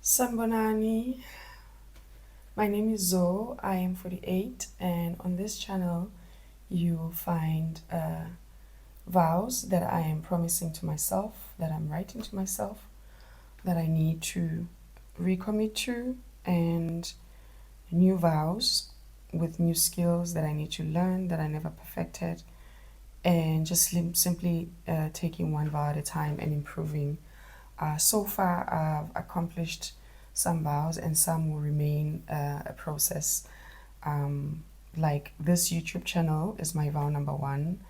Sambonani, my name is Zoe. I am 48, and on this channel, you will find vows that I am promising to myself, that I'm writing to myself, that I need to recommit to, and new vows with new skills that I need to learn that I never perfected, and just simply taking one vow at a time and improving. So far, I've accomplished some vows, and some will remain a process. Like this YouTube channel is my vow number one.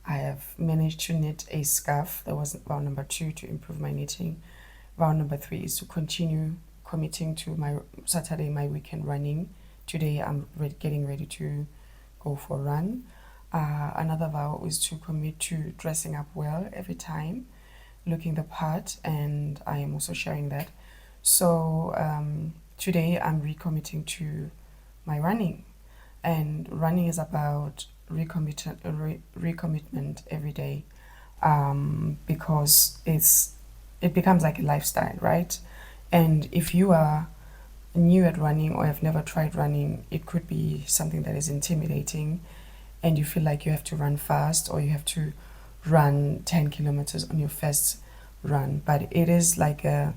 I have managed to knit a scarf. That was vow number two, to improve my knitting. Vow number three is to continue committing to my Saturday, my weekend running. Today, I'm getting ready to go for a run. Another vow is to commit to dressing up well every time, looking the part, and I am also sharing that. So today I'm recommitting to my running, and running is about recommitment every day, because it becomes like a lifestyle, right? And if you are new at running or have never tried running, it could be something that is intimidating, and you feel like you have to run fast or you have to run 10 kilometers on your first run. But it is like a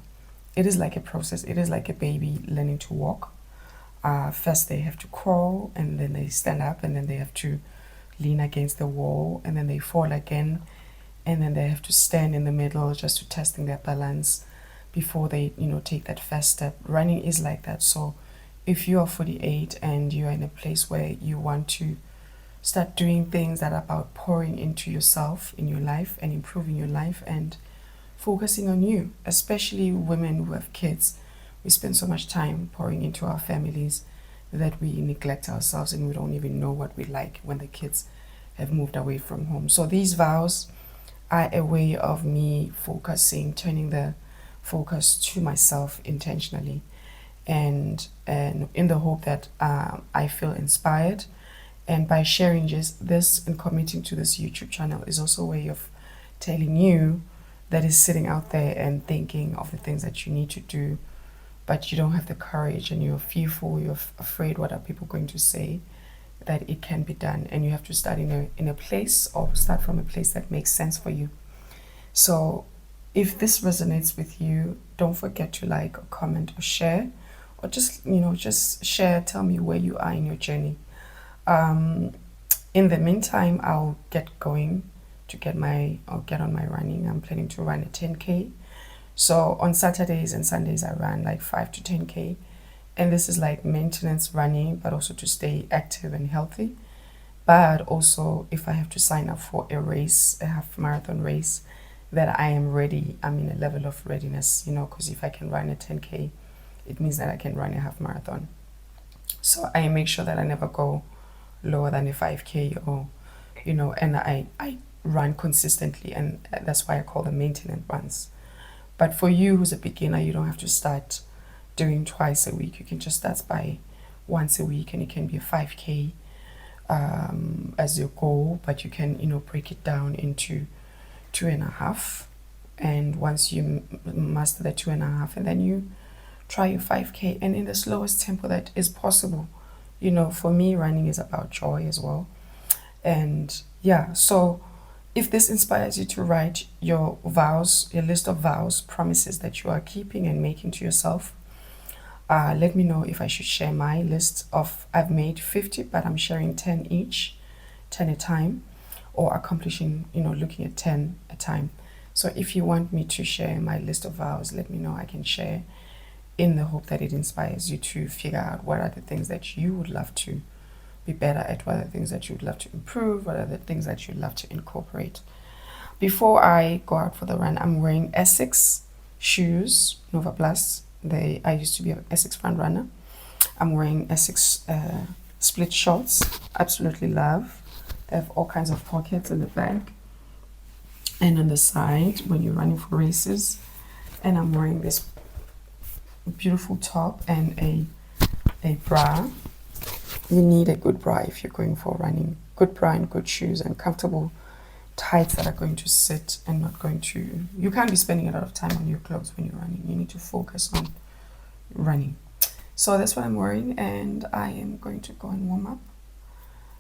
process. It is like a baby learning to walk. First they have to crawl, and then they stand up, and then they have to lean against the wall, and then they fall again, and then they have to stand in the middle just to testing their balance before they take that first step. Running is like that. So if you are 48 and you are in a place where you want to start doing things that are about pouring into yourself in your life and improving your life and focusing on you, especially women who have kids, we spend so much time pouring into our families that we neglect ourselves, and we don't even know what we like when the kids have moved away from home. So these vows are a way of me focusing, turning the focus to myself intentionally, and in the hope that I feel inspired. And by sharing just this and committing to this YouTube channel is also a way of telling you that is sitting out there and thinking of the things that you need to do, but you don't have the courage, and you're fearful, you're afraid what are people going to say, that it can be done, and you have to start in a place, or start from a place that makes sense for you. So if this resonates with you, don't forget to like or comment or share, or just share, tell me where you are in your journey. In the meantime, I'll get going to get on my running. I'm planning to run a 10K. So on Saturdays and Sundays, I run like 5 to 10K. And this is like maintenance running, but also to stay active and healthy. But also, if I have to sign up for a race, a half marathon race, that I am ready. I'm in a level of readiness, because if I can run a 10K, it means that I can run a half marathon. So I make sure that I never go lower than a 5K, or, and I run consistently, and that's why I call them maintenance runs. But for you who's a beginner, you don't have to start doing twice a week. You can just start by once a week, and it can be a 5K as your goal, but you can, break it down into 2.5. And once you master the 2.5, and then you try your 5K, and in the slowest tempo that is possible. For me, running is about joy as well. And yeah, so if this inspires you to write your vows, your list of vows, promises that you are keeping and making to yourself, let me know if I should share my list of, I've made 50, but I'm sharing 10 each, 10 a time, or accomplishing, looking at 10 a time. So if you want me to share my list of vows, let me know. I can share, in the hope that it inspires you to figure out what are the things that you would love to be better at, what are the things that you would love to improve, what are the things that you'd love to incorporate. Before I go out for the run, I'm wearing Essex shoes, Nova Plus. I used to be an Essex front runner. I'm wearing Essex split shorts, absolutely love. They have all kinds of pockets in the back and on the side when you're running for races. And I'm wearing this beautiful top and a bra. You need a good bra if you're going for running. Good bra and good shoes and comfortable tights that are going to sit and not going to... You can't be spending a lot of time on your clothes when you're running. You need to focus on running. So that's what I'm wearing, and I am going to go and warm up,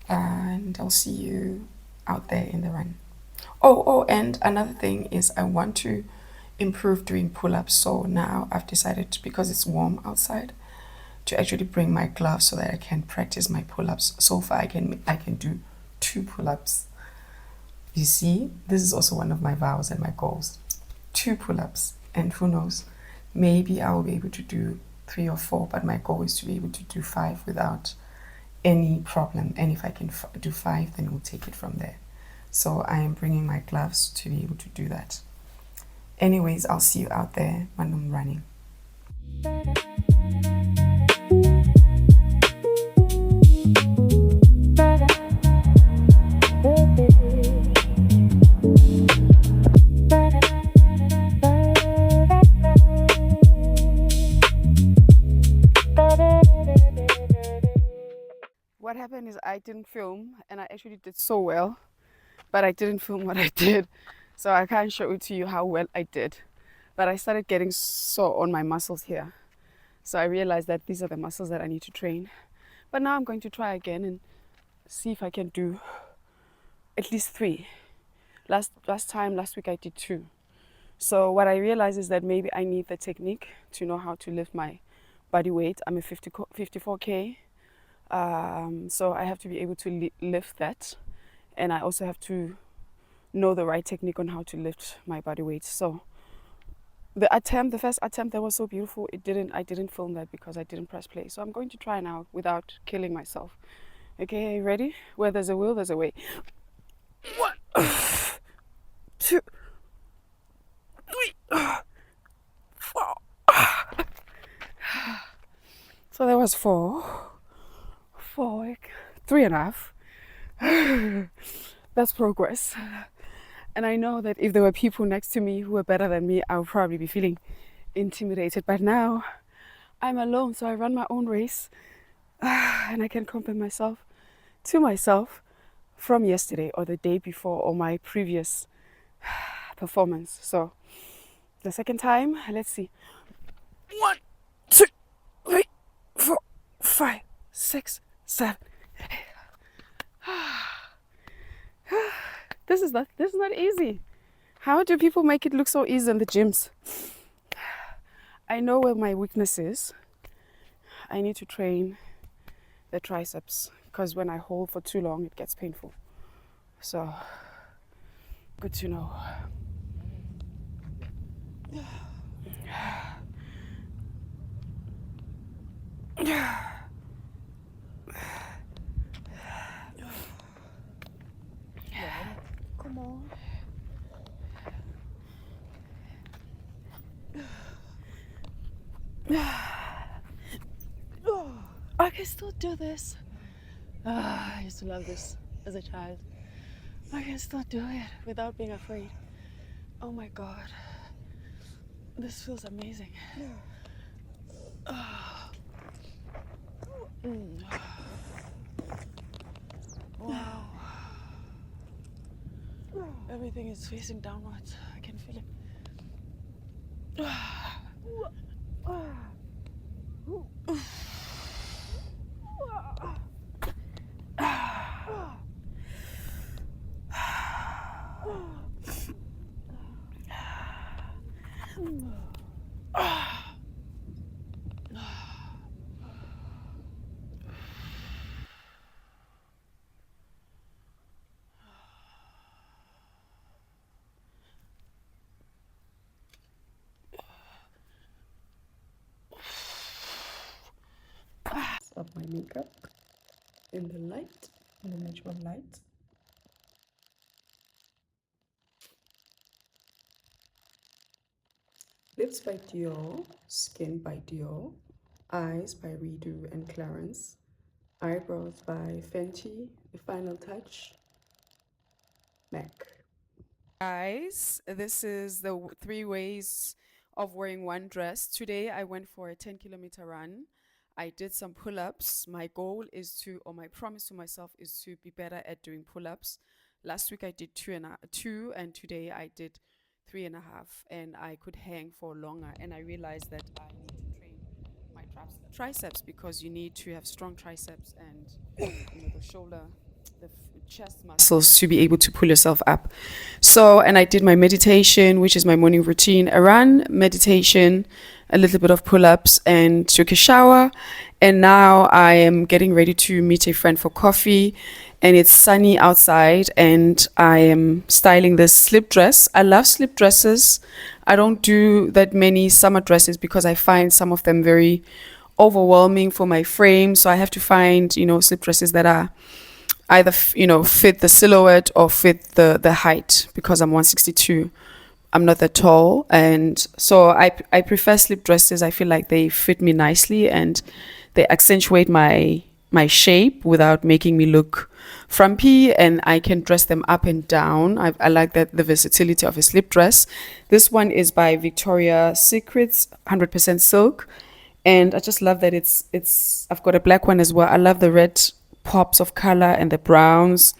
and I'll see you out there in the run. And another thing is I want to improve doing pull-ups. So now I've decided, because it's warm outside, to actually bring my gloves so that I can practice my pull-ups. So far I can do 2 pull-ups. You see, this is also one of my vows and my goals. 2 pull-ups, and who knows, maybe I will be able to do 3 or 4, but my goal is to be able to do 5 without any problem. And if I can do 5, then we'll take it from there. So I am bringing my gloves to be able to do that. Anyways, I'll see you out there when I'm running. What happened is I didn't film, and I actually did so well, but I didn't film what I did. So I can't show it to you how well I did. But I started getting sore on my muscles here. So I realized that these are the muscles that I need to train. But now I'm going to try again and see if I can do at least 3. Last week I did 2. So what I realized is that maybe I need the technique to know how to lift my body weight. I'm a 54K. So I have to be able to lift that. And I also have to know the right technique on how to lift my body weight. So the first attempt, that was so beautiful. I didn't film that because I didn't press play. So I'm going to try now without killing myself. Okay, are you ready? Where there's a will, there's a way. 1, 2, 3, 4. So that was 4, 3.5. That's progress. And I know that if there were people next to me who were better than me, I would probably be feeling intimidated. But now I'm alone, so I run my own race, and I can compare myself to myself from yesterday or the day before or my previous performance. So the second time, let's see. 1, 2, 3, 4, 5, 6, 7. This is not easy. How do people make it look so easy in the gyms? I know where my weakness is. I need to train the triceps, because when I hold for too long, it gets painful. So, good to know. Come on. I can still do this. I used to love this as a child. I can still do it without being afraid. Oh my God. This feels amazing. Wow. Everything is facing downwards. I can feel it. Of my makeup in the light, in the natural light. Lips by Dior, Skin by Dior, Eyes by Redo and Clarence, Eyebrows by Fenty, The Final Touch, MAC. Guys, this is the 3 ways of wearing one dress. Today I went for a 10-kilometer run. I did some pull-ups. My goal is to, or my promise to myself is to be better at doing pull-ups. Last week I did 2, and today I did 3.5, and I could hang for longer. And I realized that I need to train triceps, because you need to have strong triceps and the shoulder, chest muscles to be able to pull yourself up. So, and I did my meditation, which is my morning routine, a run, meditation, a little bit of pull-ups, and took a shower. And now I am getting ready to meet a friend for coffee, and it's sunny outside, and I am styling this slip dress. I love slip dresses. I don't do that many summer dresses because I find some of them very overwhelming for my frame. So I have to find, slip dresses that are either, fit the silhouette or fit the height, because I'm 162. I'm not that tall. And so I prefer slip dresses. I feel like they fit me nicely and they accentuate my shape without making me look frumpy, and I can dress them up and down. I like that, the versatility of a slip dress. This one is by Victoria's Secrets, 100% silk, and I just love that it's. I've got a black one as well. I love the red pops of color and the browns.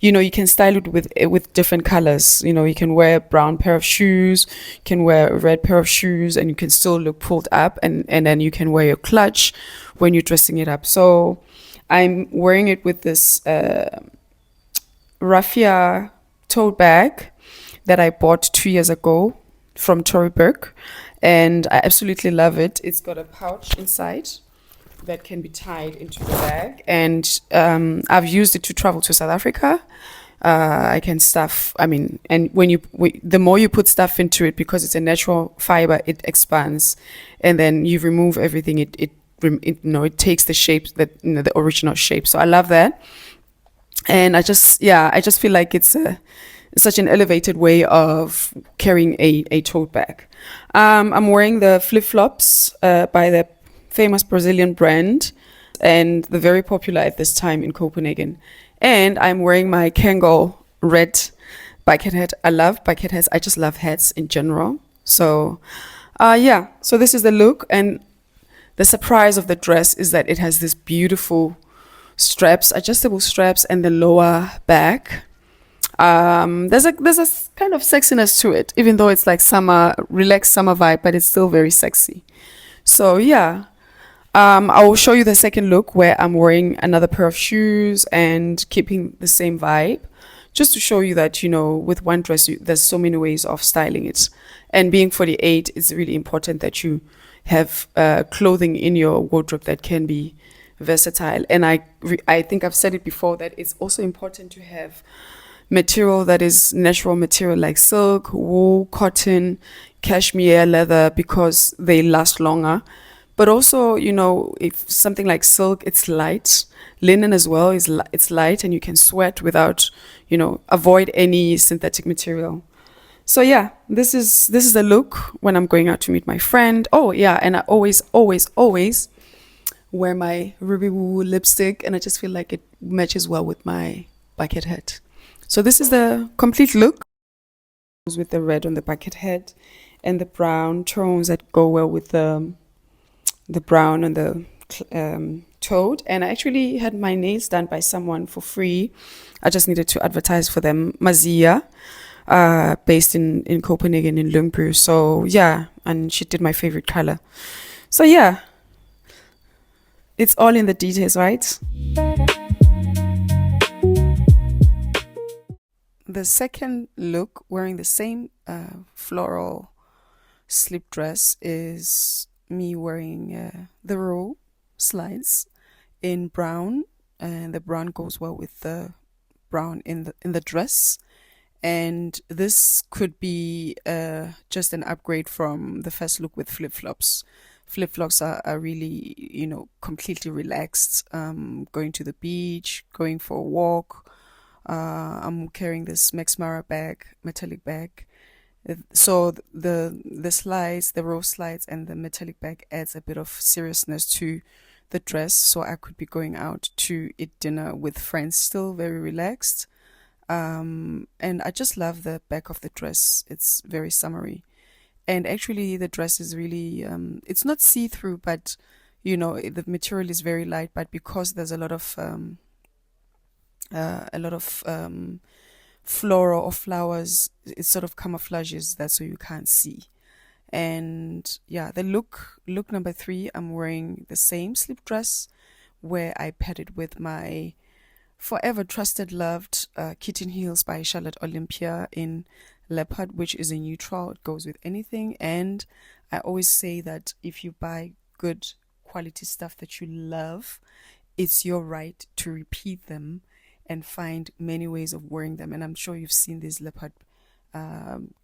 You can style it with different colors. You can wear a brown pair of shoes, you can wear a red pair of shoes, and you can still look pulled up, and then you can wear your clutch when you're dressing it up. So I'm wearing it with this raffia tote bag that I bought 2 years ago from Tory Burke, and I absolutely love it. It's got a pouch inside that can be tied into the bag, and I've used it to travel to South Africa. I can stuff. And the more you put stuff into it, because it's a natural fiber, it expands, and then you remove everything. It takes the shape that the original shape. So I love that, and I just feel like it's such an elevated way of carrying a tote bag. I'm wearing the flip flops by the famous Brazilian brand, and they're very popular at this time in Copenhagen. And I'm wearing my Kangol red bucket hat. I love bucket hats. I just love hats in general. So, so this is the look, and the surprise of the dress is that it has this beautiful straps, adjustable straps, and the lower back. There's a kind of sexiness to it, even though it's like summer, relaxed summer vibe, but it's still very sexy. So yeah, I will show you the second look where I'm wearing another pair of shoes and keeping the same vibe, just to show you that, with one dress, there's so many ways of styling it. And being 48, it's really important that you have clothing in your wardrobe that can be versatile. And I think I've said it before, that it's also important to have material that is natural material, like silk, wool, cotton, cashmere, leather, because they last longer. But also, if something like silk, it's light. Linen as well it's light, and you can sweat without, avoid any synthetic material. So yeah, this is the look when I'm going out to meet my friend. Oh yeah, and I always wear my Ruby Woo lipstick, and I just feel like it matches well with my bucket hat. So this is the complete look, with the red on the bucket hat and the brown tones that go well with the brown on the toad. And I actually had my nails done by someone for free. I just needed to advertise for them. Mazia, based in Copenhagen, in Lyngby. So yeah, and she did my favorite color. So yeah, it's all in the details, right? The second look, wearing the same floral slip dress, is me wearing the row slides in brown, and the brown goes well with the brown in the dress. And this could be just an upgrade from the first look with flip-flops. Flip-flops are really, completely relaxed, going to the beach, going for a walk. I'm carrying this Max Mara bag, metallic bag. So the slides, the row slides, and the metallic bag adds a bit of seriousness to the dress. So I could be going out to eat dinner with friends, still very relaxed. And I just love the back of the dress. It's very summery. And actually the dress is really, it's not see-through, but the material is very light, but because there's a lot of floral or flowers, it sort of camouflages that, so you can't see. And yeah, the look number three, I'm wearing the same slip dress where I paired it with my forever trusted, loved Kitten Heels by Charlotte Olympia in leopard, which is a neutral. It goes with anything. And I always say that if you buy good quality stuff that you love, it's your right to repeat them and find many ways of wearing them. And I'm sure you've seen these leopard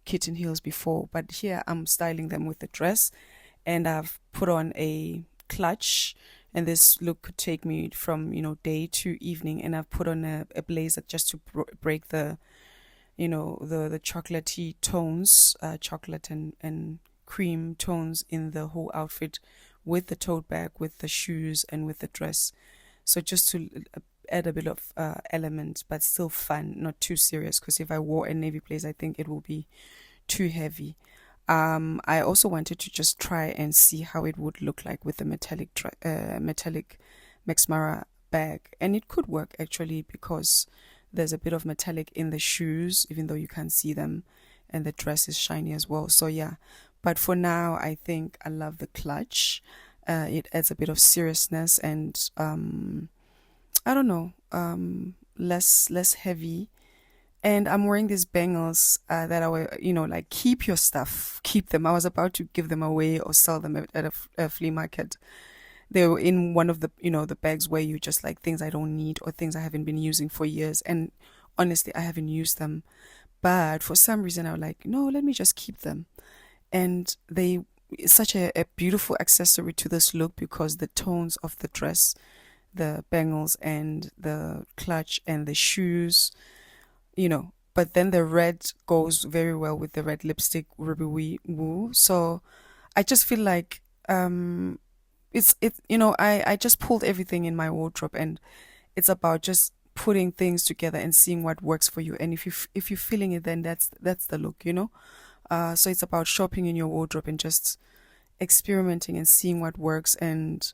kitten heels before, but here I'm styling them with a dress, and I've put on a clutch. And this look could take me from day to evening. And I've put on a blazer just to break the the chocolatey tones, chocolate and cream tones in the whole outfit, with the tote bag, with the shoes, and with the dress. So just to add a bit of element, but still fun, not too serious. Because if I wore a navy blazer, I think it will be too heavy. I also wanted to just try and see how it would look like with the metallic Max Mara bag, and it could work actually because there's a bit of metallic in the shoes, even though you can't see them, and the dress is shiny as well. So yeah, but for now, I think I love the clutch. It adds a bit of seriousness and I don't know, less heavy. And I'm wearing these bangles that are, like keep your stuff, keep them. I was about to give them away or sell them at a flea market. They were in one of the, the bags where you just like things I don't need or things I haven't been using for years. And honestly, I haven't used them. But for some reason, I was like, no, let me just keep them. And they, it's such a beautiful accessory to this look because the tones of the dress, the bangles and the clutch and the shoes, but then the red goes very well with the red lipstick Ruby Woo. So I just feel like I just pulled everything in my wardrobe, and it's about just putting things together and seeing what works for you. And if you're feeling it, then that's the look. So it's about shopping in your wardrobe and just experimenting and seeing what works. And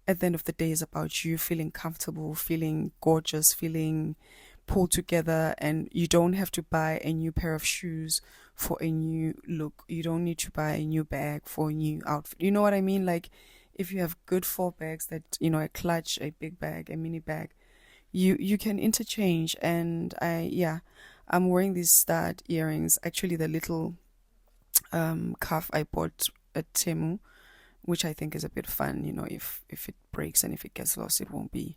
at the end of the day, it's about you feeling comfortable, feeling gorgeous, feeling pulled together. And you don't have to buy a new pair of shoes for a new look. You don't need to buy a new bag for a new outfit. You know what I mean? Like if you have good four bags, that a clutch, a big bag, a mini bag, you can interchange. And I'm wearing these stud earrings, actually the little cuff I bought at Temu, which I think is a bit fun. If it breaks and if it gets lost, I won't be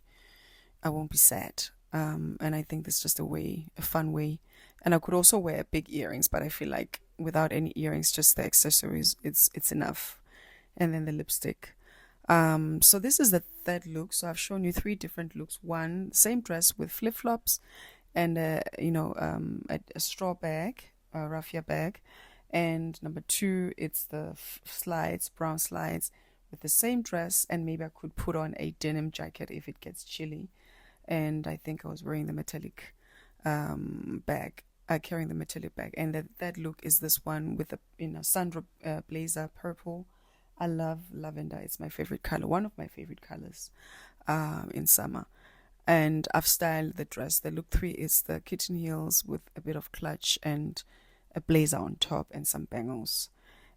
sad. And I think that's just a fun way. And I could also wear big earrings, but I feel like without any earrings, just the accessories, it's enough. And then the lipstick. So this is the third look. So I've shown you three different looks. One, same dress with flip flops and a straw bag, a raffia bag. And number two, it's the slides, brown slides with the same dress, and maybe I could put on a denim jacket if it gets chilly. And I think I was wearing the metallic bag, carrying the metallic bag. And that look is this one with the Sandra blazer purple. I love lavender. It's my favorite color, one of my favorite colors in summer. And I've styled the dress. The look three is the kitten heels with a bit of clutch and a blazer on top and some bangles.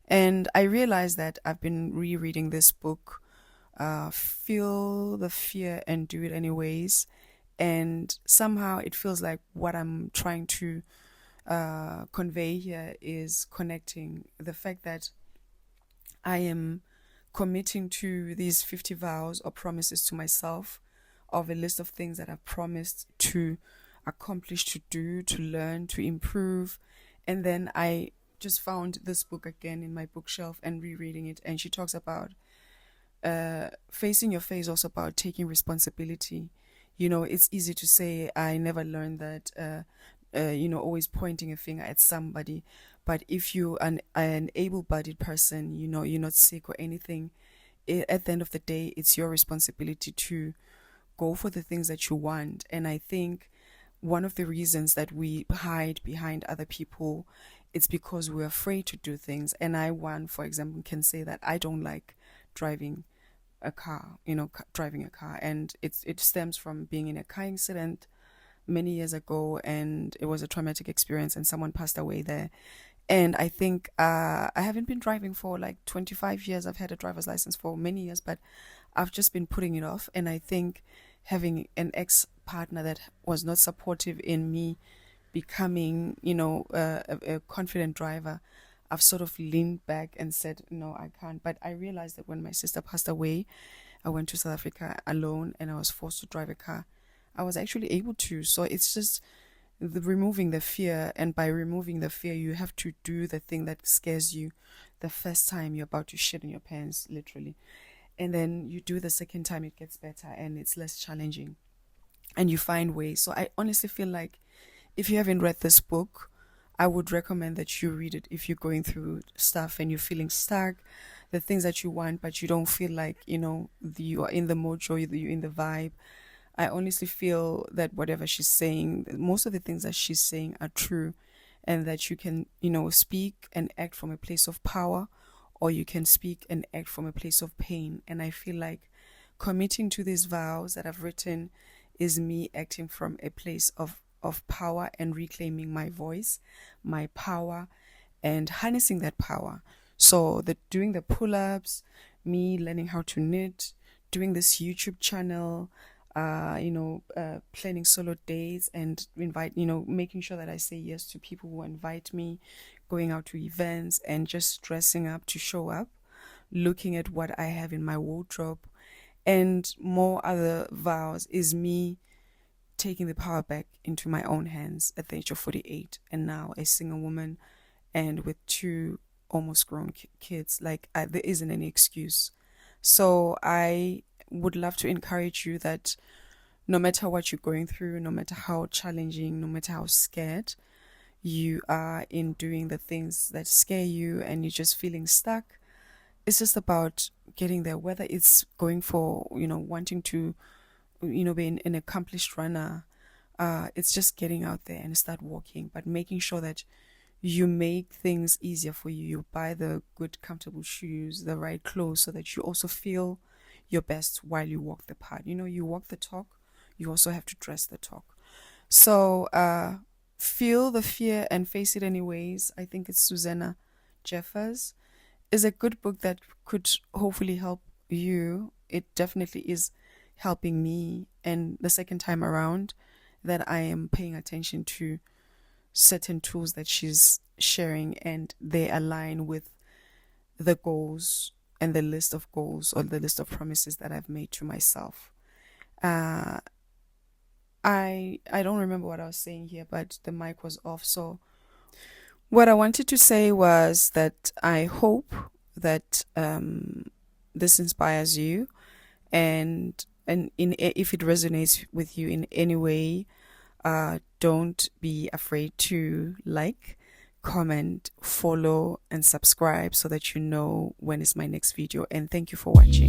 And I realized that I've been rereading this book, Feel the Fear and Do It Anyways. And somehow it feels like what I'm trying to convey here is connecting the fact that I am committing to these 50 vows or promises to myself of a list of things that I've promised to accomplish, to do, to learn, to improve. And then I just found this book again in my bookshelf and rereading it. And she talks about facing your face, also about taking responsibility. It's easy to say, I never learned that, always pointing a finger at somebody. But if you're an able bodied person, you're not sick or anything, at the end of the day, it's your responsibility to go for the things that you want. And I think one of the reasons that we hide behind other people, it's because we're afraid to do things. And for example, can say that I don't like driving a car, driving a car. And it stems from being in a car accident many years ago, and it was a traumatic experience and someone passed away there. And I think I haven't been driving for like 25 years. I've had a driver's license for many years, but I've just been putting it off. And I think having an ex partner that was not supportive in me becoming, a confident driver, I've sort of leaned back and said, no, I can't. But I realized that when my sister passed away, I went to South Africa alone and I was forced to drive a car. I was actually able to. So it's just removing the fear. And by removing the fear, you have to do the thing that scares you the first time you're about to shit in your pants, literally. And then you do the second time, it gets better and it's less challenging. And you find ways. So I honestly feel like if you haven't read this book, I would recommend that you read it if you're going through stuff and you're feeling stuck, the things that you want, but you don't feel like, you are in the mojo, you're in the vibe. I honestly feel that whatever she's saying, most of the things that she's saying are true, and that you can, speak and act from a place of power, or you can speak and act from a place of pain. And I feel like committing to these vows that I've written is me acting from a place of power and reclaiming my voice, my power, and harnessing that power. So the doing the pull-ups, me learning how to knit, doing this YouTube channel, planning solo dates and making sure that I say yes to people who invite me, going out to events and just dressing up to show up, looking at what I have in my wardrobe, and more other vows is me taking the power back into my own hands at the age of 48 and now a single woman and with two almost grown kids. There isn't any excuse. So I would love to encourage you that no matter what you're going through, no matter how challenging, no matter how scared you are in doing the things that scare you and you're just feeling stuck, it's just about getting there, whether it's going for, wanting to, be an accomplished runner. It's just getting out there and start walking, but making sure that you make things easier for you. You buy the good, comfortable shoes, the right clothes, so that you also feel your best while you walk the path. You walk the talk, you also have to dress the talk. So feel the fear and face it anyways. I think it's Susanna Jeffers. Is a good book that could hopefully help you. It definitely is helping me. And the second time around that I am paying attention to certain tools that she's sharing and they align with the goals and the list of goals or the list of promises that I've made to myself. I don't remember what I was saying here, but the mic was off. So what I wanted to say was that I hope that this inspires you, and if it resonates with you in any way, don't be afraid to like, comment, follow, and subscribe so that you know when is my next video. And thank you for watching.